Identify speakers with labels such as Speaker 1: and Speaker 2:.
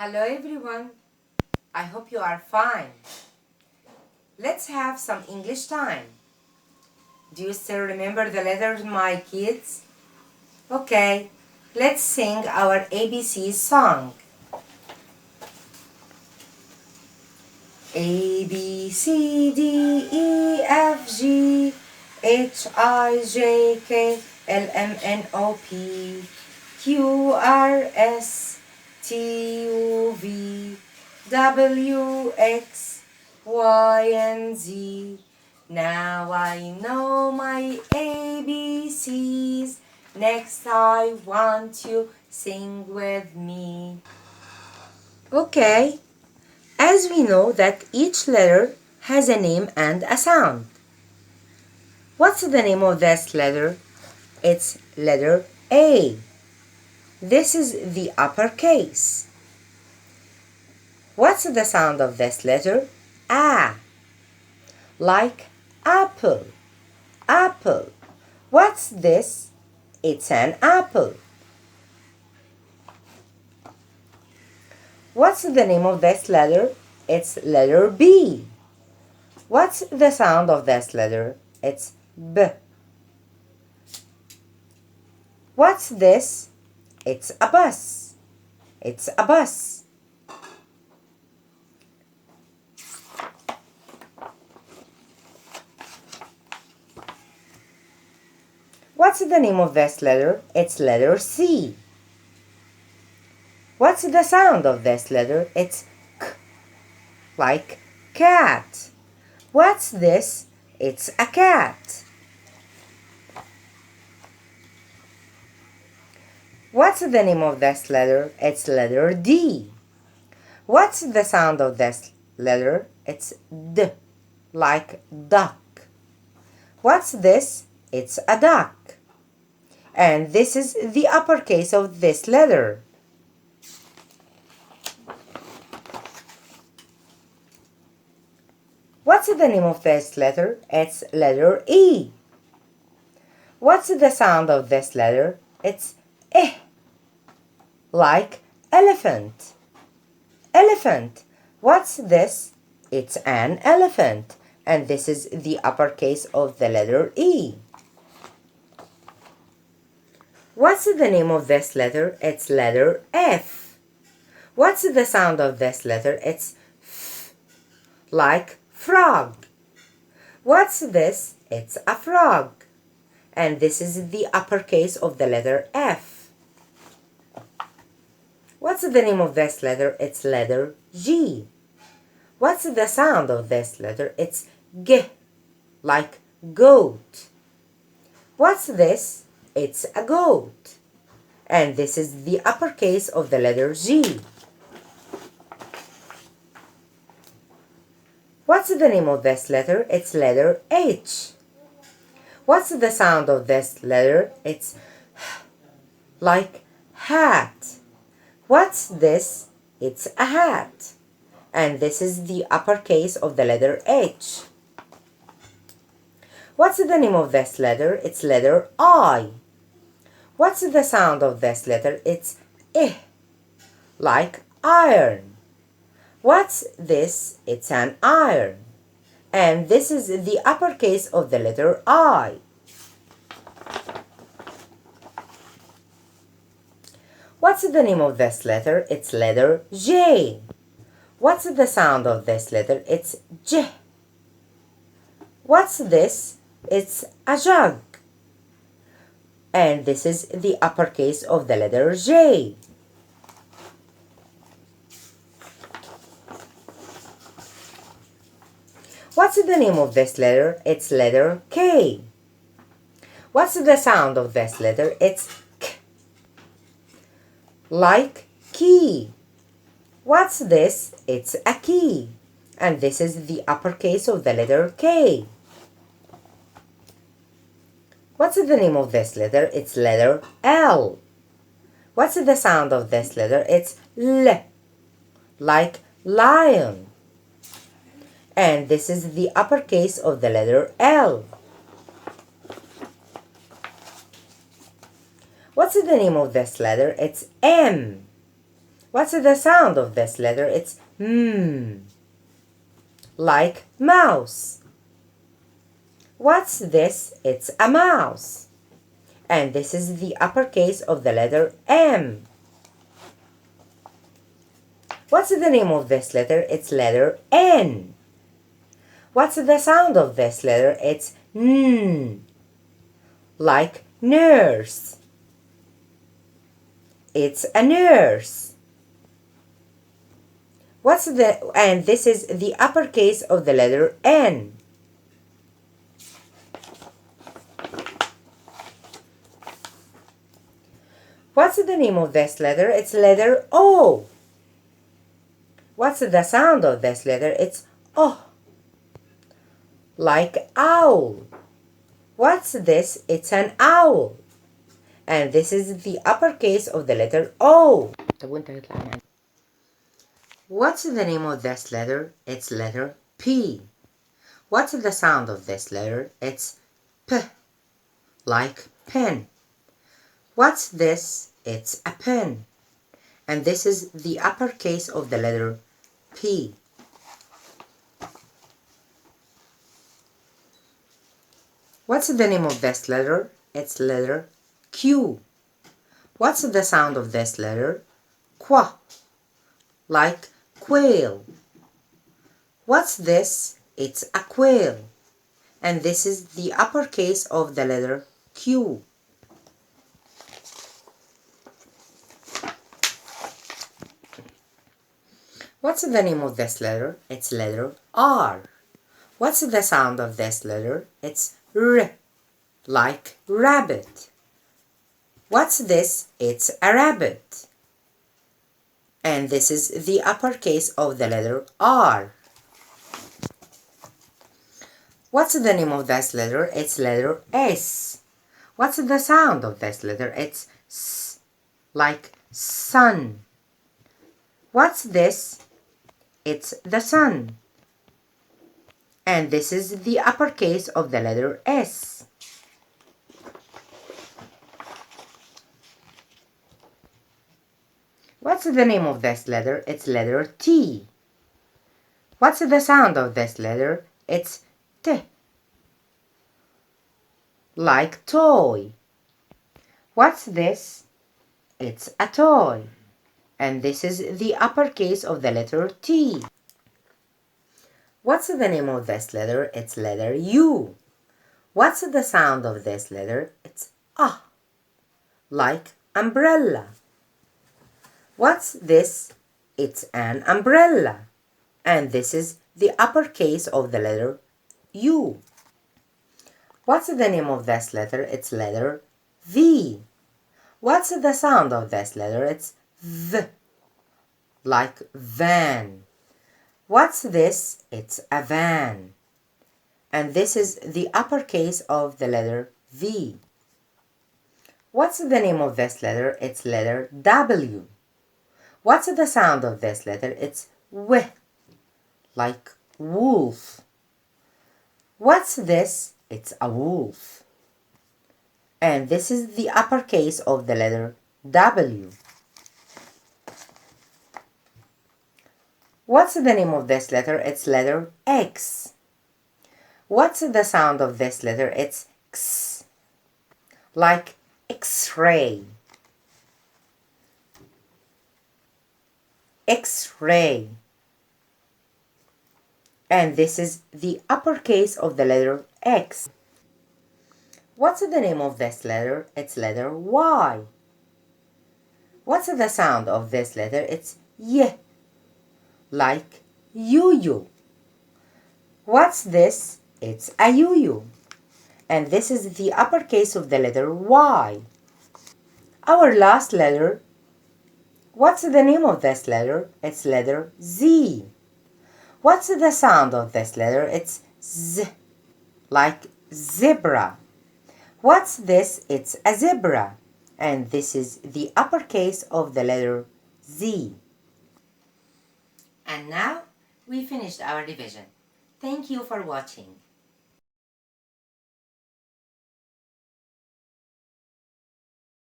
Speaker 1: Hello everyone, I hope you are fine. Let's have some English time. Do you still remember the letters, my kids? Okay, let's sing our ABC song. A, B, C, D, E, F, G, H, I, J, K, L, M, N, O, P, Q, R, S, T, U, V, W, X, Y, and Z. Now I know my ABCs. Next I want you sing with me. Okay. As we know that each letter has a name and a sound. What's the name of this letter? It's letter A. This is the uppercase. What's the sound of this letter? A. Like apple. Apple. What's this? It's an apple. What's the name of this letter? It's letter B. What's the sound of this letter? It's B. What's this? It's a bus. It's a bus. What's the name of this letter? It's letter C. What's the sound of this letter? It's K, like cat. What's this? It's a cat. What's the name of this letter? It's letter D. What's the sound of this letter? It's D, like duck. What's this? It's a duck. And this is the uppercase of this letter. What's the name of this letter? It's letter E. What's the sound of this letter? It's eh, like elephant. Elephant. What's this? It's an elephant. And this is the uppercase of the letter E. What's the name of this letter? It's letter F. What's the sound of this letter? It's F, like frog. What's this? It's a frog. And this is the uppercase of the letter F. What's the name of this letter? It's letter G. What's the sound of this letter? It's G, like goat. What's this? It's a goat. And this is the uppercase of the letter G. What's the name of this letter? It's letter H. What's the sound of this letter? It's like hat. What's this? It's a hat. And this is the uppercase of the letter H. What's the name of this letter? It's letter I. What's the sound of this letter? It's eh, like iron. What's this? It's an iron. And this is the uppercase of the letter I. What's the name of this letter? It's letter J. What's the sound of this letter? It's J. What's this? It's a jug. And this is the uppercase of the letter J. What's the name of this letter? It's letter K. What's the sound of this letter? It's K, like key. What's this? It's a key. And this is the uppercase of the letter K. What's the name of this letter? It's letter L. What's the sound of this letter? It's L, like lion. And this is the uppercase of the letter L. What's the name of this letter? It's M. What's the sound of this letter? It's mm, like mouse. What's this? It's a mouse. And this is the uppercase of the letter M. What's the name of this letter? It's letter N. What's the sound of this letter? It's N, like nurse. It's a nurse. And this is the uppercase of the letter N. What's the name of this letter? It's letter O. What's the sound of this letter? It's O, like owl. What's this? It's an owl. And this is the uppercase of the letter O. What's the name of this letter? It's letter P. What's the sound of this letter? It's P, like pen. What's this? It's a pen. And this is the uppercase of the letter P. What's the name of this letter? It's letter Q. What's the sound of this letter? Qua, like quail. What's this? It's a quail. And this is the uppercase of the letter Q. What's the name of this letter? It's letter R. What's the sound of this letter? It's R, like rabbit. What's this? It's a rabbit. And this is the uppercase of the letter R. What's the name of this letter? It's letter S. What's the sound of this letter? It's S, like sun. What's this? It's the sun. And this is the uppercase of the letter S. What's the name of this letter? It's letter T. What's the sound of this letter? It's T, like toy. What's this? It's a toy. And this is the uppercase of the letter T. What's the name of this letter? It's letter U. What's the sound of this letter? It's ah, like umbrella. What's this? It's an umbrella. And this is the uppercase of the letter U. What's the name of this letter? It's letter V. What's the sound of this letter? It's V, like van. What's this? It's a van. And this is the uppercase of the letter V. What's the name of this letter? It's letter W. What's the sound of this letter? It's W, like wolf. What's this? It's a wolf. And this is the uppercase of the letter W. What's the name of this letter? It's letter X. What's the sound of this letter? It's X, like X-ray. X-ray. And this is the uppercase of the letter X. What's the name of this letter? It's letter Y. What's the sound of this letter? It's Y, like yo-yo. What's this? It's a yo-yo. And this is the uppercase of the letter Y. Our last letter. What's the name of this letter? It's letter Z. What's the sound of this letter? It's Z, like zebra. What's this? It's a zebra. And this is the uppercase of the letter Z. And now we finished our revision. Thank you for watching.